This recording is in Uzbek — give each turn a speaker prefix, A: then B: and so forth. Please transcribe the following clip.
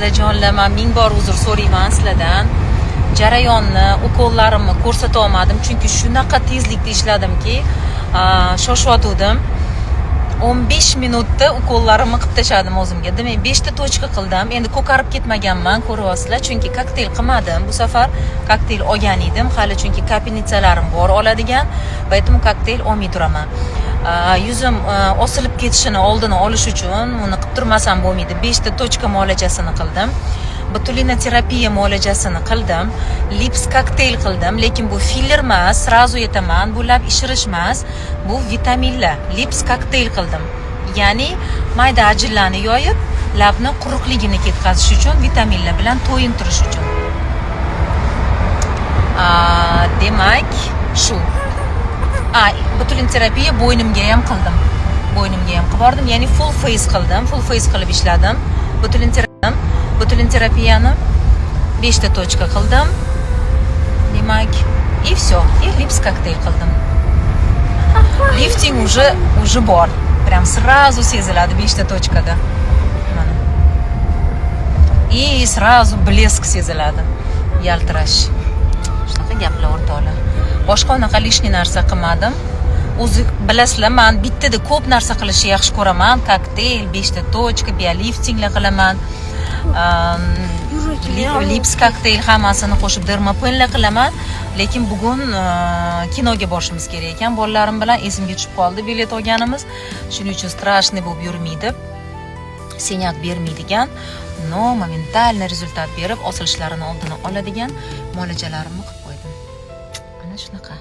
A: sizlarjonlar, men ming bor uzr so'rayman sizlardan. Jarayonni, ukollarimni ko'rsata olmadim, chunki shunaqa tezlikda ishladimki, shoshayotgandim. 15 minutda ukollarimni qilib tashladim o'zimga. Demak, 5 ta tochka qildim. Endi ko'karib ketmaganman, ko'ryapsizlar, chunki kokteyl qilmadim. Bu safar kokteyl olgan edim, hali chunki kapinitsalarim bor oladigan, поэтому kokteyl olmay turaman. Yuzim osilib ketishini oldini olish uchun uni qilib turmasam bo'lmaydi. 5 ta tochka muolajasini qildim. Botulina-terapiya muolajasini qildim. Lips kokteyl qildim, lekin bu filler emas, srazu aytaman, bu lab ishirish emas, bu vitaminlar. Lips kokteyl qildim. Ya'ni mayda ajinlarni yoyib, labni quruqligini ketkazish uchun, vitaminlar bilan to'yintirish uchun. Demak, shu. Botulina-terapiya bo'ynimga ham qildim. Bo'ynimga ham qilib bordim, ya'ni full face qildim, full face qilib ishladim. Botulina-terapiyani 5 ta tochka qildim. Demak, и всё. И lips kokteyl qildim. Lifting уже bor. Прям сразу seziladi 5 ta tochkada. Mana. И сразу блеск seziladi. Yaltirash. Shunaqa gaplar o'rtoqlar. Boshqa unaqa lishni narsa qilmadim. O'zi bilasizlar, men bittada ko'p narsa qilishni yaxshi ko'raman. Kokteyl, 5 ta tochka, liftinglar qilaman. Lips kokteyl hammasini qo'shib dermapenlar qilaman. Lekin bugun kinoga borishimiz kerak ekan. Bolalarim bilan esimga tushib qoldi bilet olganimiz. Shuning uchun strashniy bo'lib yurmaydi. Senyak bermaydigan, no momentalniy rezultat berib, osilishlarini oldini oladigan muolajalarimni qilib qo'ydim. Ana shunaqa.